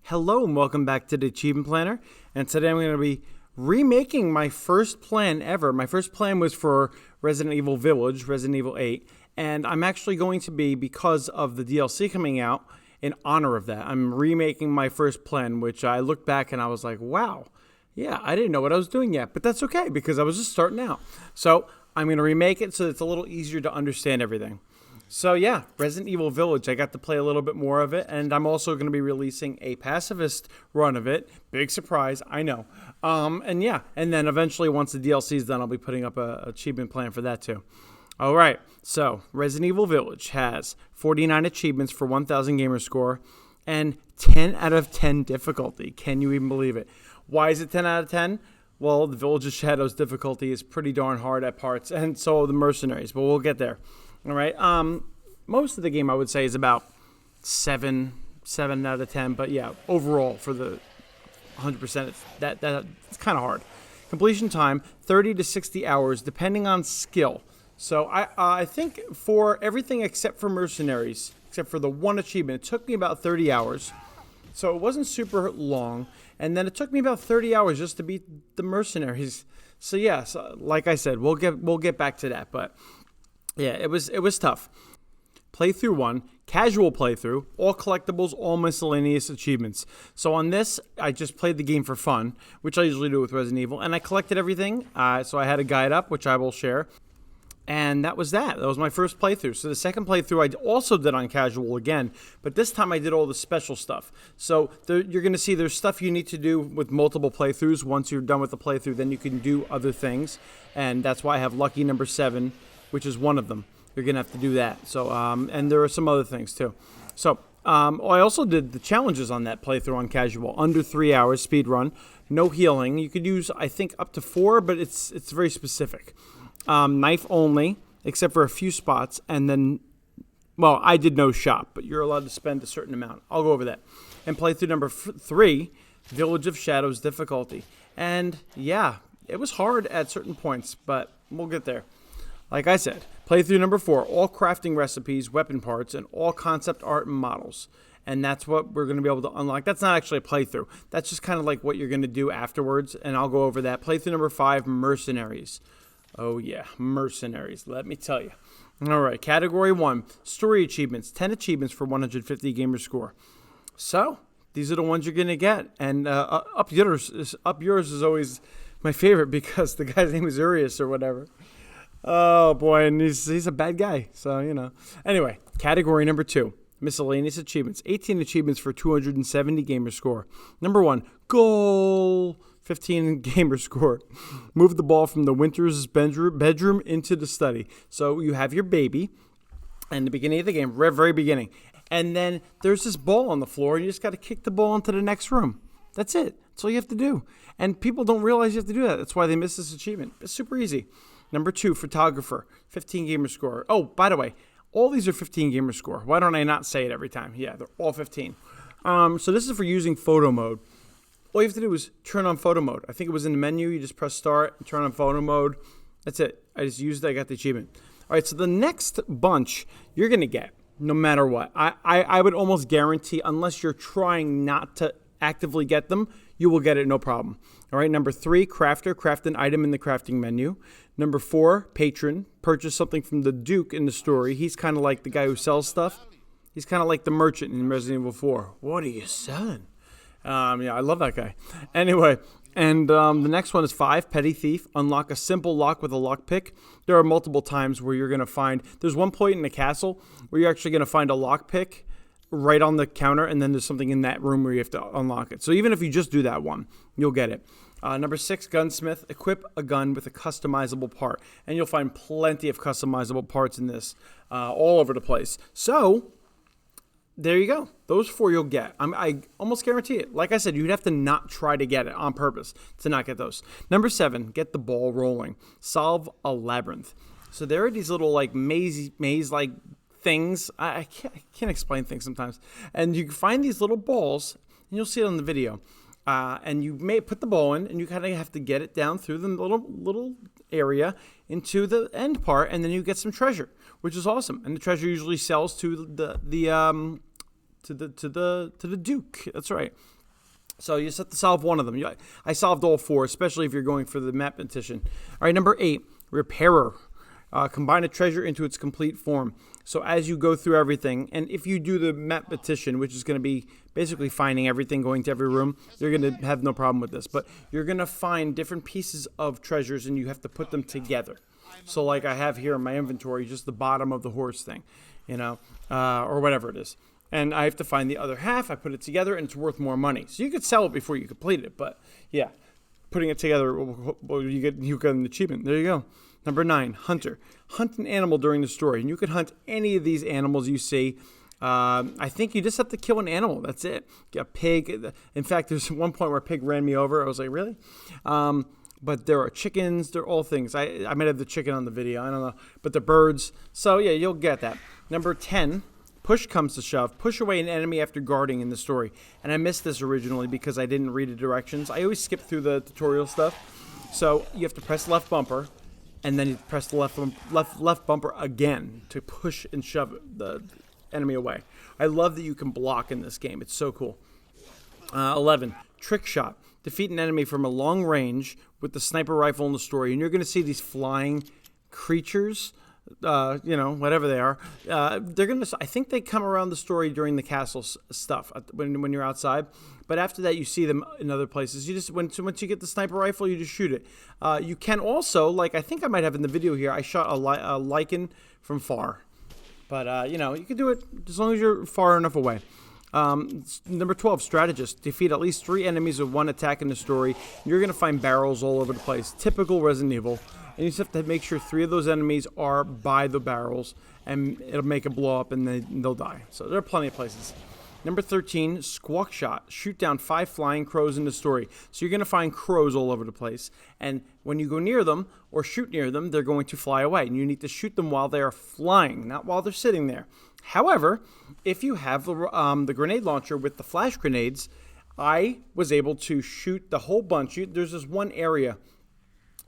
Hello and welcome back to the Achievement Planner, and today I'm going to be remaking my first plan ever. My first plan was for Resident Evil Village, Resident Evil 8, and I'm actually going to be, because of the DLC coming out, in honor of that, I'm remaking my first plan, which I looked back and I was like, wow, yeah, I didn't know what I was doing yet, but that's okay because I was just starting out. So I'm going to remake it so it's a little easier to understand everything. So yeah, Resident Evil Village, I got to play a little bit more of it, and I'm also going to be releasing a pacifist run of it. Big surprise, I know. And then eventually once the DLC is done, I'll be putting up a achievement plan for that too. All right, so Resident Evil Village has 49 achievements for 1,000 gamer score and 10 out of 10 difficulty. Can you even believe it? Why is it 10 out of 10? Well, the Village of Shadows difficulty is pretty darn hard at parts, and so are the Mercenaries, but we'll get there. All right. Most of the game I would say is about 7 out of 10, but yeah, overall for the 100%, it's kind of hard. Completion time 30 to 60 hours, depending on skill. So I think for everything except for Mercenaries, except for the one achievement, it took me about 30 hours. So it wasn't super long, and then it took me about 30 hours just to beat the Mercenaries. So yeah, like I said, we'll get back to that, but yeah, it was tough. Playthrough 1, casual playthrough, all collectibles, all miscellaneous achievements. So on this, I just played the game for fun, which I usually do with Resident Evil, and I collected everything. So I had a guide up, which I will share. And that was that. That was my first playthrough. So the second playthrough I also did on casual again, but this time I did all the special stuff. So you're going to see there's stuff you need to do with multiple playthroughs. Once you're done with the playthrough, then you can do other things. And that's why I have lucky number 7, which is one of them. You're going to have to do that. So, and there are some other things too. So, I also did the challenges on that playthrough on casual. Under 3 hours, speed run, no healing. You could use, I think, up to 4, but it's very specific. Knife only, except for a few spots. And then, well, I did no shop, but you're allowed to spend a certain amount. I'll go over that. And playthrough number 3, Village of Shadows difficulty. And yeah, it was hard at certain points, but we'll get there. Like I said, playthrough number 4, all crafting recipes, weapon parts, and all concept art and models. And that's what we're going to be able to unlock. That's not actually a playthrough. That's just kind of like what you're going to do afterwards, and I'll go over that. Playthrough number 5, Mercenaries. Oh yeah, Mercenaries, let me tell you. All right, category 1, story achievements, 10 achievements for 150 gamer score. So, these are the ones you're going to get. And up yours is always my favorite because the guy's name is Urias or whatever. Oh, boy, and he's a bad guy, so, you know. Anyway, category number 2, miscellaneous achievements. 18 achievements for 270 gamer score. Number 1, goal, 15 gamer score. Move the ball from the Winters' bedroom into the study. So you have your baby in the beginning of the game, very beginning. And then there's this ball on the floor, and you just got to kick the ball into the next room. That's it. That's all you have to do. And people don't realize you have to do that. That's why they miss this achievement. It's super easy. Number 2, photographer, 15 gamer score. Oh, by the way, all these are 15 gamer score. Why don't I not say it every time? Yeah, they're all 15. So this is for using photo mode. All you have to do is turn on photo mode. I think it was in the menu. You just press start and turn on photo mode. That's it. I just used it. I got the achievement. All right, so the next bunch you're going to get no matter what. I would almost guarantee, unless you're trying not to actively get them, you will get it no problem. All right, number 3, crafter, craft an item in the crafting menu. Number 4, patron, purchase something from the Duke in the story. He's kind of like the guy who sells stuff. He's kind of like the merchant in Resident Evil 4. What are you selling? Yeah, I love that guy. Anyway, and the next one is 5, petty thief, unlock a simple lock with a lockpick. There are multiple times where you're going to find, there's one point in the castle where you're actually going to find a lockpick right on the counter, and then there's something in that room where you have to unlock it. So even if you just do that one, you'll get it. Number 6, gunsmith, equip a gun with a customizable part. And you'll find plenty of customizable parts in this all over the place. So there you go. Those 4 you'll get. I almost guarantee it. Like I said, you'd have to not try to get it on purpose to not get those. Number 7, get the ball rolling. Solve a labyrinth. So there are these little like maze-like things. I can't explain things sometimes. And you can find these little balls, and you'll see it on the video. And you may put the ball in, and you kind of have to get it down through the little area into the end part, and then you get some treasure, which is awesome. And the treasure usually sells to the Duke. That's right. So you just have to solve one of them. I solved all 4, especially if you're going for the map petition. All right, number 8, Repairer. Combine a treasure into its complete form. So as you go through everything, and if you do the map petition, which is going to be basically finding everything, going to every room, you're going to have no problem with this. But you're going to find different pieces of treasures, and you have to put them together. So like I have here in my inventory, just the bottom of the horse thing, or whatever it is. And I have to find the other half. I put it together, and it's worth more money. So you could sell it before you complete it. But yeah, putting it together, well, you get an achievement. There you go. Number 9, Hunter. Hunt an animal during the story. And you can hunt any of these animals you see. I think you just have to kill an animal. That's it. A pig. In fact, there's one point where a pig ran me over. I was like, really? But there are chickens. They're all things. I might have the chicken on the video. I don't know. But the birds. So, yeah, you'll get that. Number 10, push comes to shove. Push away an enemy after guarding in the story. And I missed this originally because I didn't read the directions. I always skip through the tutorial stuff. So you have to press left bumper. And then you press the left bumper again to push and shove the enemy away. I love that you can block in this game. It's so cool. 11, Trick Shot. Defeat an enemy from a long range with the sniper rifle in the story. And you're going to see these flying creatures, whatever they are. They're going to. I think they come around the story during the castle stuff when you're outside. But after that, you see them in other places. You just once you get the sniper rifle, you just shoot it. You can also, like I think I might have in the video here, I shot a lichen from far. But you can do it as long as you're far enough away. Number 12, Strategist. Defeat at least 3 enemies with 1 attack in the story. You're going to find barrels all over the place. Typical Resident Evil. And you just have to make sure 3 of those enemies are by the barrels, and it'll make it blow up, and they'll die. So there are plenty of places. Number 13, Squawk Shot. Shoot down 5 flying crows in the story. So you're going to find crows all over the place. And when you go near them or shoot near them, they're going to fly away. And you need to shoot them while they are flying, not while they're sitting there. However, if you have the grenade launcher with the flash grenades, I was able to shoot the whole bunch. There's this one area,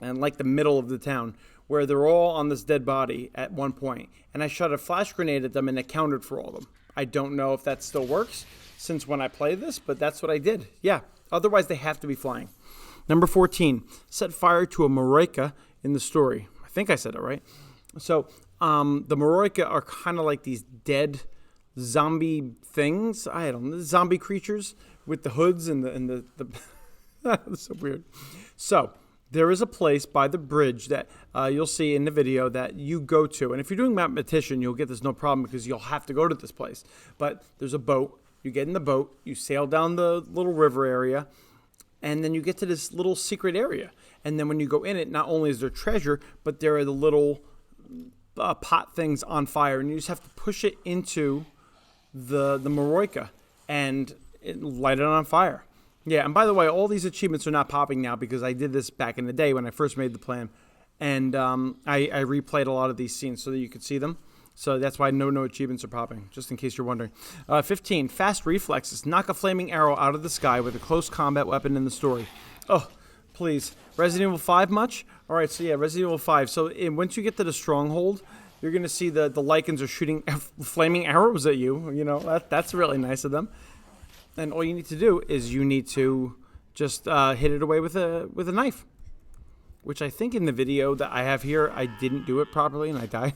and like the middle of the town, where they're all on this dead body at one point. And I shot a flash grenade at them, and it counted for all of them. I don't know if that still works since when I play this, but that's what I did. Yeah, otherwise they have to be flying. Number 14, set fire to a Moroika in the story. I think I said it right. So the Moroika are kind of like these dead zombie things. I don't know, zombie creatures with the hoods and the that's so weird. So there is a place by the bridge that you'll see in the video that you go to. And if you're doing map petition, you'll get this no problem because you'll have to go to this place. But there's a boat. You get in the boat. You sail down the little river area. And then you get to this little secret area. And then when you go in it, not only is there treasure, but there are the little pot things on fire. And you just have to push it into the Moroika and light it on fire. Yeah, and by the way, all these achievements are not popping now because I did this back in the day when I first made the plan. And I replayed a lot of these scenes so that you could see them. So that's why no achievements are popping, just in case you're wondering. 15, Fast Reflexes. Knock a flaming arrow out of the sky with a close combat weapon in the story. Oh, please. Resident Evil 5 much? All right, so yeah, Resident Evil 5. So once you get to the stronghold, you're going to see the lichens are shooting flaming arrows at you. That's really nice of them. And all you need to do is you need to just hit it away with a knife, which I think in the video that I have here, I didn't do it properly and I died.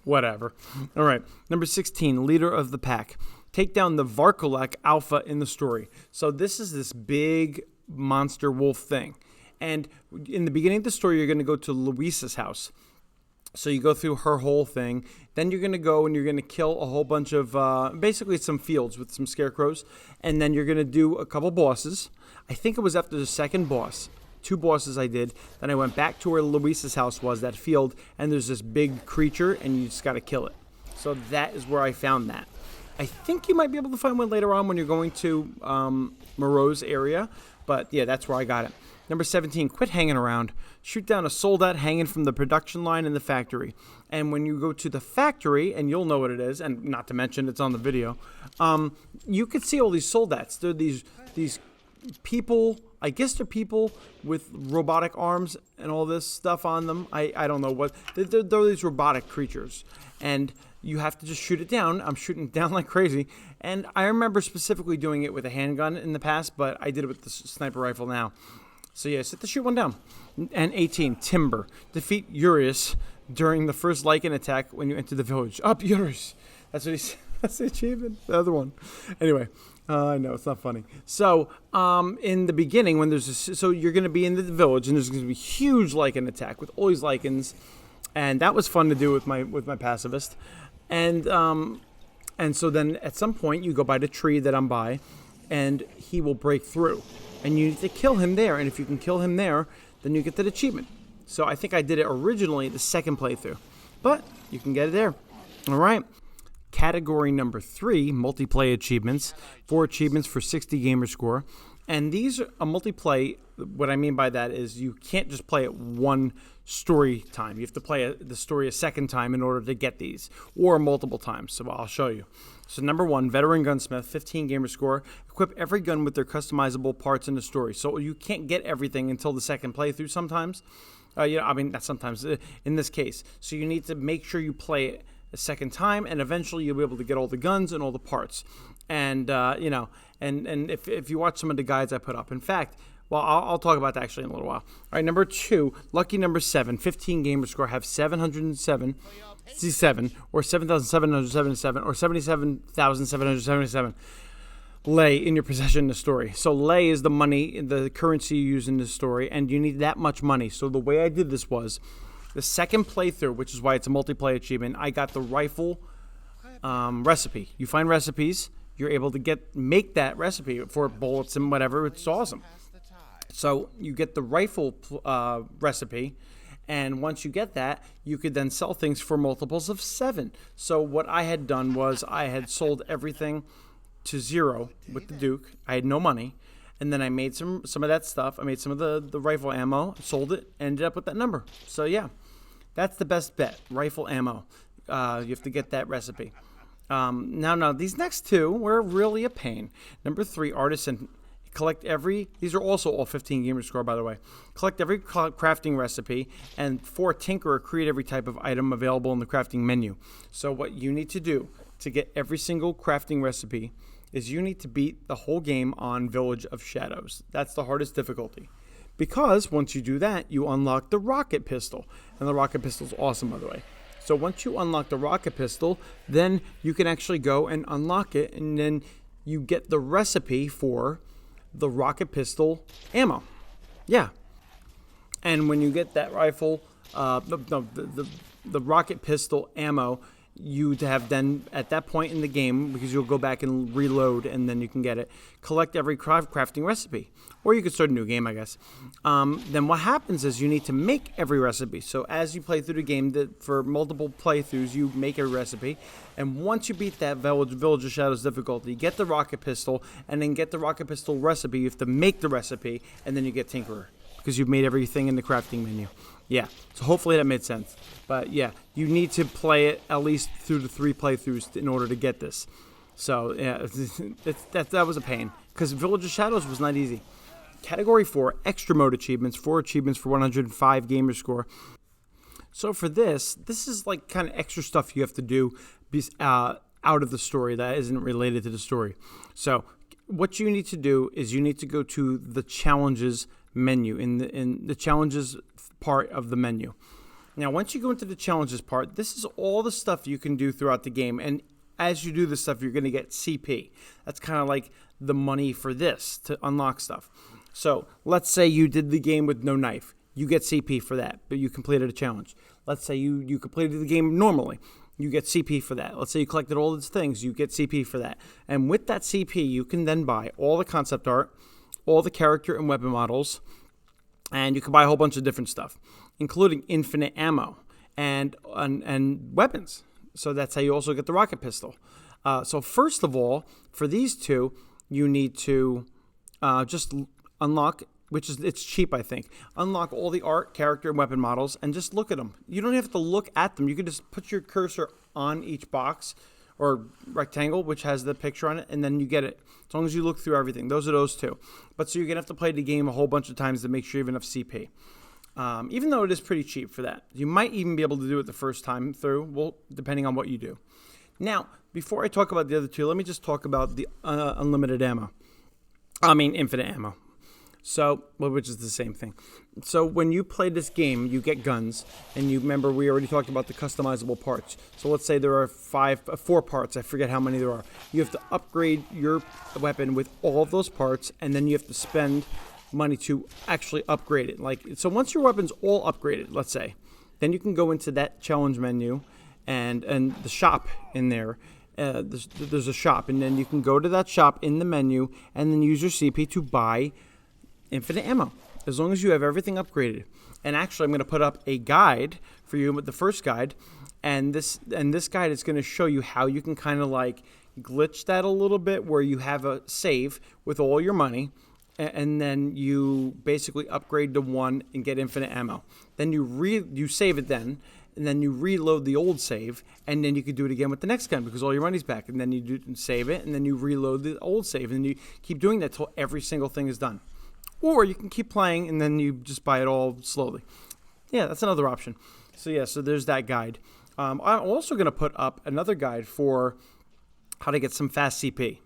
Whatever. All right. Number 16, Leader of the Pack. Take down the Varkolak Alpha in the story. So this is this big monster wolf thing. And in the beginning of the story, you're going to go to Luisa's house. So you go through her whole thing. Then you're going to go and you're going to kill a whole bunch of, basically some fields with some scarecrows. And then you're going to do a couple bosses. I think it was after the second boss. 2 bosses I did. Then I went back to where Luisa's house was, that field. And there's this big creature and you just got to kill it. So that is where I found that. I think you might be able to find one later on when you're going to Moreau's area. But yeah, that's where I got it. Number 17, quit hanging around. Shoot down a soldat hanging from the production line in the factory. And when you go to the factory, and you'll know what it is, and not to mention it's on the video, you can see all these soldats. They're these people, I guess they're people with robotic arms and all this stuff on them. I don't know what. They're these robotic creatures. And you have to just shoot it down. I'm shooting it down like crazy. And I remember specifically doing it with a handgun in the past, but I did it with the sniper rifle now. So yes, have to shoot one down. And 18, Timber. Defeat Urius during the first Lycan attack when you enter the village. Up, Urius. That's what he said. That's the achievement. The other one. Anyway, I know, it's not funny. So, in the beginning, when there's so you're going to be in the village, and there's going to be huge Lycan attack with all these Lycans. And that was fun to do with my pacifist. And so then at some point, you go by the tree that I'm by, and he will break through. And you need to kill him there. And if you can kill him there, then you get that achievement. So I think I did it originally the second playthrough. But you can get it there. All right. Category number 3, multiplayer achievements. 4 achievements for 60 gamer score. And these are a multiplayer. What I mean by that is you can't just play it one story time. You have to play the story a second time in order to get these, or multiple times. So I'll show you. So number 1, veteran gunsmith, 15 gamer score. Equip every gun with their customizable parts in the story. So you can't get everything until the second playthrough sometimes. Not sometimes, in this case. So you need to make sure you play it a second time, and eventually you'll be able to get all the guns and all the parts. And, and if you watch some of the guides I put up. In fact, well, I'll talk about that actually in a little while. All right, number 2, lucky number 7, 15 gamer score, have 707, or 7,777, or 77,777 lei in your possession in the story. So lei is the money, the currency you use in the story, and you need that much money. So the way I did this was, the second playthrough, which is why it's a multiplayer achievement, I got the rifle recipe. You find recipes, you're able to make that recipe for bullets and whatever. It's awesome. So you get the rifle recipe, and once you get that, you could then sell things for multiples of 7. So what I had done was I had sold everything to 0 with the Duke. I had no money. And then I made some of that stuff. I made some of the rifle ammo, sold it, ended up with that number. So yeah, that's the best bet, rifle ammo. You have to get that recipe. Now, these next 2 were really a pain. Number 3, artisan. Collect these are also all 15 gamer score, by the way. Collect every crafting recipe, and 4, tinkerer, create every type of item available in the crafting menu. So what you need to do to get every single crafting recipe is you need to beat the whole game on Village of Shadows. That's the hardest difficulty. Because once you do that, you unlock the rocket pistol. And the rocket pistol is awesome, by the way. So once you unlock the rocket pistol, then you can actually go and unlock it, and then you get the recipe for the rocket pistol ammo. Yeah. And when you get that rifle, the rocket pistol ammo, you have then, at that point in the game, because you'll go back and reload and then you can get it, collect every crafting recipe. Or you could start a new game, I guess. Then what happens is you need to make every recipe. So as you play through the game, for multiple playthroughs, you make a recipe. And once you beat that Village of Shadows difficulty, get the rocket pistol, and then get the rocket pistol recipe. You have to make the recipe, and then you get Tinkerer, because you've made everything in the crafting menu. Yeah, so hopefully that made sense. But yeah, you need to play it at least through the 3 playthroughs in order to get this. So yeah, that was a pain, because Village of Shadows was not easy. Category 4, extra mode achievements, 4 achievements for 105 gamer score. So for this is like kind of extra stuff you have to do out of the story that isn't related to the story. So what you need to do is you need to go to the challenges menu, in the challenges part of the menu. Now, once you go into the challenges part, this is all the stuff you can do throughout the game. And as you do this stuff, you're going to get CP. That's kind of like the money for this, to unlock stuff. So let's say you did the game with no knife. You get CP for that, but you completed a challenge. Let's say you completed the game normally. You get CP for that. Let's say you collected all these things. You get CP for that. And with that CP, you can then buy all the concept art, all the character and weapon models, and you can buy a whole bunch of different stuff, including infinite ammo and weapons. So that's how you also get the rocket pistol. So first of all, for these 2, you need to just unlock, it's cheap, I think. Unlock all the art, character, and weapon models, and just look at them. You don't have to look at them. You can just put your cursor on each box or rectangle, which has the picture on it, and then you get it. As long as you look through everything. Those are those two. But so you're going to have to play the game a whole bunch of times to make sure you have enough CP. Even though it is pretty cheap for that. You might even be able to do it the first time through, well, depending on what you do. Now, before I talk about the other two, let me just talk about the infinite ammo. So, which is the same thing. So when you play this game, you get guns, and you remember we already talked about the customizable parts. So let's say there are 4 parts. I forget how many there are. You have to upgrade your weapon with all of those parts, and then you have to spend money to actually upgrade it. So once your weapon's all upgraded, let's say, then you can go into that challenge menu and the shop in there. There's a shop, and then you can go to that shop in the menu and then use your CP to buy infinite ammo, as long as you have everything upgraded. And actually, I'm going to put up a guide for you with the first guide, and this guide is going to show you how you can kind of like glitch that a little bit, where you have a save with all your money, and then you basically upgrade to 1 and get infinite ammo. Then you save it then, and then you reload the old save, and then you can do it again with the next gun because all your money's back. And then you save it, and then you reload the old save, and you keep doing that till every single thing is done. Or you can keep playing, and then you just buy it all slowly. Yeah, that's another option. So there's that guide. I'm also going to put up another guide for how to get some fast CP.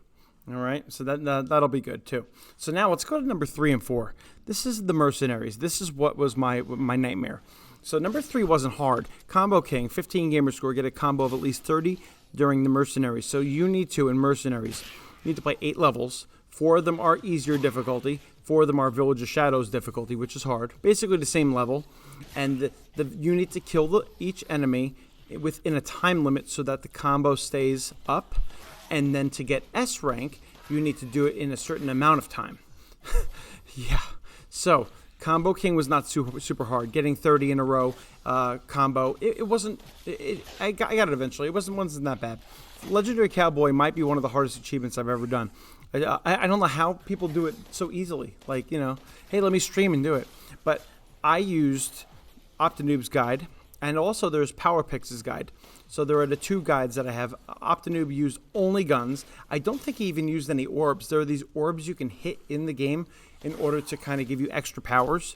All right, so that'll be good too. So now let's go to number 3 and 4. This is the Mercenaries. This is what was my nightmare. So number 3 wasn't hard. Combo King, 15 gamer score, get a combo of at least 30 during the Mercenaries. So you need to, in Mercenaries, you need to play 8 levels. 4 of them are easier difficulty. 4 of them are Village of Shadows difficulty, which is hard. Basically the same level. And you need to kill each enemy within a time limit so that the combo stays up. And then to get S rank, you need to do it in a certain amount of time. Yeah. So Combo King was not super hard. Getting 30 in a row combo, it wasn't. I got it eventually. It wasn't that bad. Legendary Cowboy might be one of the hardest achievements I've ever done. I don't know how people do it so easily. Hey, let me stream and do it. But I used Optinoob's guide, and also there's PowerPyx's guide. So there are the 2 guides that I have. Optinoob used only guns. I don't think he even used any orbs. There are these orbs you can hit in the game in order to kind of give you extra powers.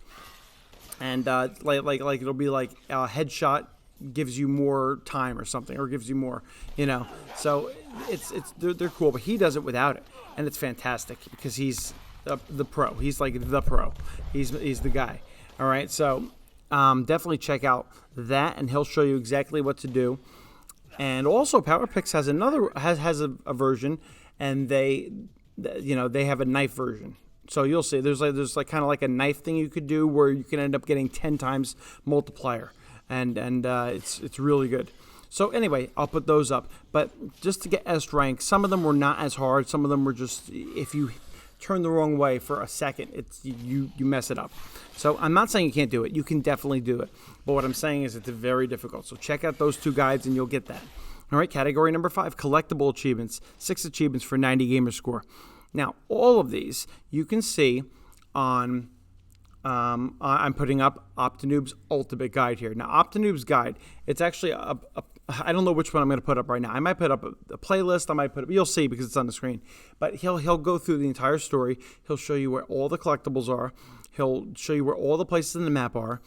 And like it'll be like a headshot gives you more time or something, or gives you more, So they're cool, but he does it without it, and it's fantastic because he's the pro. He's like the pro. He's the guy. All right, so definitely check out that, and he'll show you exactly what to do. And also, PowerPyx has a version, and they have a knife version. So you'll see there's kind of like a knife thing you could do where you can end up getting 10 times multiplier, and it's really good. So anyway, I'll put those up. But just to get S rank, some of them were not as hard. Some of them were just, if you turn the wrong way for a second, you mess it up. So I'm not saying you can't do it. You can definitely do it. But what I'm saying is it's very difficult. So check out those 2 guides and you'll get that. All right, category number 5, collectible achievements. 6 achievements for 90 gamer score. Now, all of these you can see on, I'm putting up Optinoob's ultimate guide here. Now, Optinoob's guide, it's actually I don't know which one I'm going to put up right now. I might put up a playlist. I might put up, you'll see because it's on the screen. But he'll go through the entire story. He'll show you where all the collectibles are. He'll show you where all the places in the map are.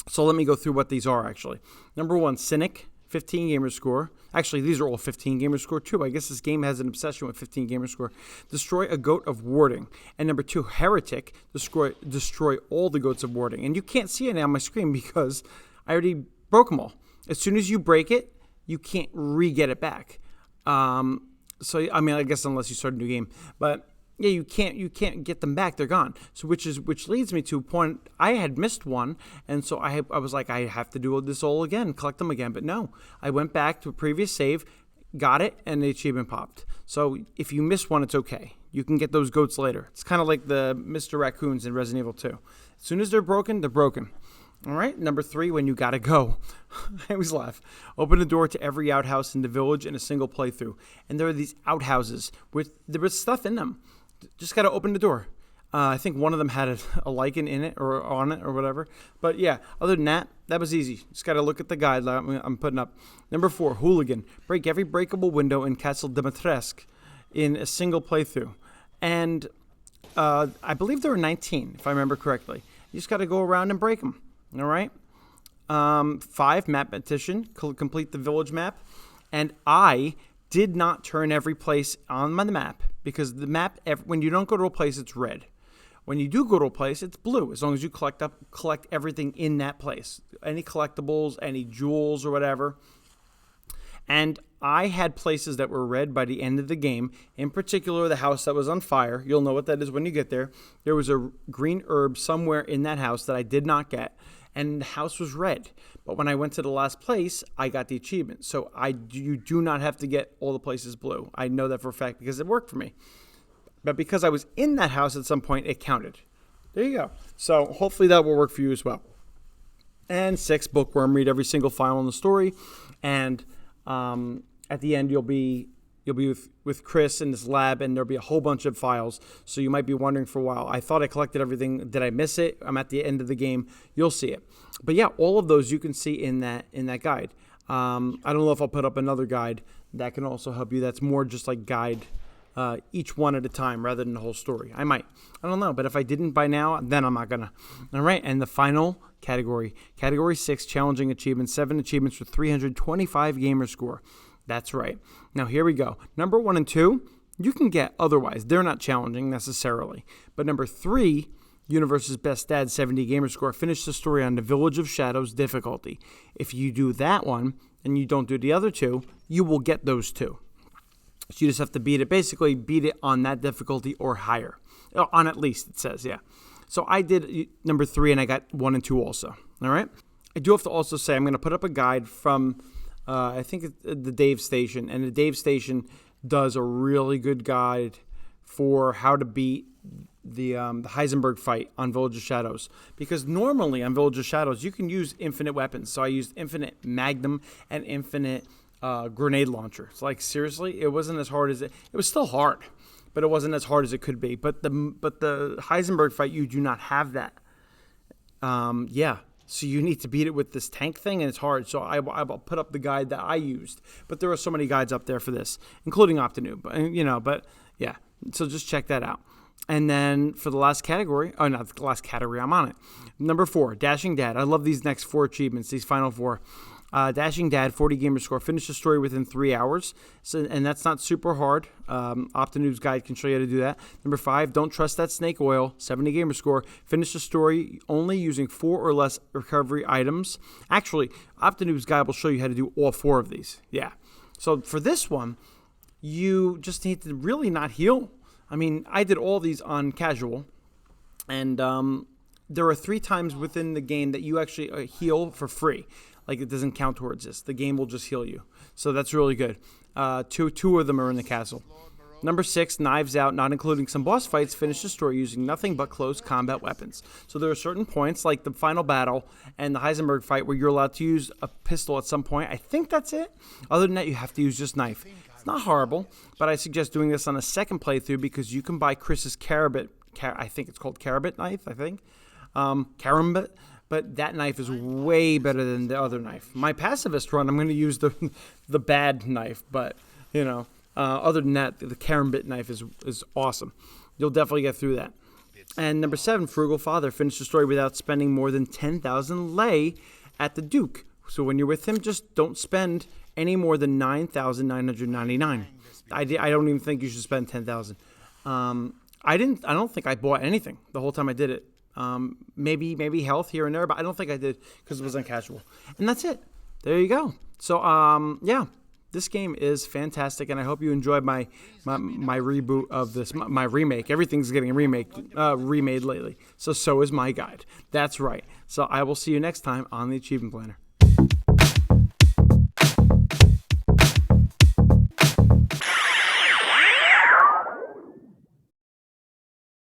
So let me go through what these are actually. Number 1, Cynic, 15 gamer score. Actually, these are all 15 gamer score too. I guess this game has an obsession with 15 gamer score. Destroy a goat of warding. And number 2, Heretic, destroy all the goats of warding. And you can't see it on my screen because I already broke them all. As soon as you break it, you can't re-get it back. So I guess unless you start a new game, but yeah, you can't get them back. They're gone. So which leads me to a point. I had missed one, and so I was like, I have to do this all again, collect them again. But no, I went back to a previous save, got it, and the achievement popped. So if you miss one, it's okay. You can get those goats later. It's kind of like the Mr. Raccoons in Resident Evil 2. As soon as they're broken, they're broken. All right, number 3, when you gotta go. I always laugh. Open the door to every outhouse in the village in a single playthrough. And there are these outhouses there was stuff in them. Just gotta open the door. I think one of them had a lichen in it or on it or whatever. But yeah, other than that, that was easy. Just got to look at the guide I'm putting up. Number 4, Hooligan. Break every breakable window in Castle Dimitrescu in a single playthrough. And I believe there were 19, if I remember correctly. You just got to go around and break them. All right? 5, Map Petition. Complete the village map. And I did not turn every place on the map because the map, when you don't go to a place, it's red. When you do go to a place, it's blue, as long as you collect everything in that place. Any collectibles, any jewels or whatever. And I had places that were red by the end of the game. In particular, the house that was on fire. You'll know what that is when you get there. There was a green herb somewhere in that house that I did not get. And the house was red. But when I went to the last place, I got the achievement. So you do not have to get all the places blue. I know that for a fact because it worked for me. But because I was in that house at some point, it counted. There you go. So hopefully that will work for you as well. And 6, Bookworm. Read every single file in the story. And at the end, you'll be with Chris in this lab, and there'll be a whole bunch of files. So you might be wondering for a while, I thought I collected everything. Did I miss it? I'm at the end of the game. You'll see it. But yeah, all of those you can see in that guide. I don't know if I'll put up another guide that can also help you. That's more just like guide each one at a time rather than the whole story. I might. I don't know. But if I didn't by now, then I'm not going to. All right. And the final category. Category 6, challenging achievements. 7 achievements with 325 gamer score. That's right. Now, here we go. Number 1 and 2, you can get otherwise. They're not challenging necessarily. But number 3, Universe's Best Dad, 70 gamer score. Finish the story on the Village of Shadows difficulty. If you do that one and you don't do the other 2, you will get those 2. So you just have to beat it. Basically, beat it on that difficulty or higher. On at least, it says, yeah. So I did number 3, and I got 1 and 2 also. All right? I do have to also say I'm going to put up a guide from, I think, the TheDaveStation. And the TheDaveStation does a really good guide for how to beat the Heisenberg fight on Village of Shadows. Because normally on Village of Shadows, you can use infinite weapons. So I used infinite Magnum and infinite grenade launcher. It's like, seriously, it wasn't as hard as it was still hard, but it wasn't as hard as it could be. But the Heisenberg fight, you do not have that. Yeah. So you need to beat it with this tank thing, and it's hard. So I'll put up the guide that I used. But there are so many guides up there for this, including Optinoob. But yeah. So just check that out. And then for the last category, not the last category, I'm on it. Number 4, Dashing Dad. I love these next 4 achievements, these final 4. Dashing Dad, 40 gamer score. Finish the story within 3 hours. And that's not super hard. Optinoob's guide can show you how to do that. Number 5, Don't Trust That Snake Oil, 70 gamer score. Finish the story only using 4 or less recovery items. Actually, Optinoob's guide will show you how to do all 4 of these. Yeah. So for this one, you just need to really not heal. I mean, I did all these on casual. And there are 3 times within the game that you actually heal for free. Like, it doesn't count towards this. The game will just heal you. So that's really good. Two of them are in the castle. Number 6, Knives Out, not including some boss fights. Finish the story using nothing but close combat weapons. So there are certain points, like the final battle and the Heisenberg fight, where you're allowed to use a pistol at some point. I think that's it. Other than that, you have to use just knife. It's not horrible, but I suggest doing this on a second playthrough because you can buy Chris's Karambit. I think it's called Karambit knife, I think. Karambit. But that knife is way better than the other knife. My pacifist run, I'm going to use the bad knife. But, other than that, the Karambit knife is awesome. You'll definitely get through that. And number 7, Frugal Father. Finish the story without spending more than 10,000 lei at the Duke. So when you're with him, just don't spend any more than 9,999. I don't even think you should spend 10,000. I don't think I bought anything the whole time I did it. Maybe health here and there, but I don't think I did because it was on casual. And that's it. There you go. So, yeah, this game is fantastic, and I hope you enjoyed my reboot of this, my remake. Everything's getting remade lately. So is my guide. That's right. So I will see you next time on the Achievement Planner.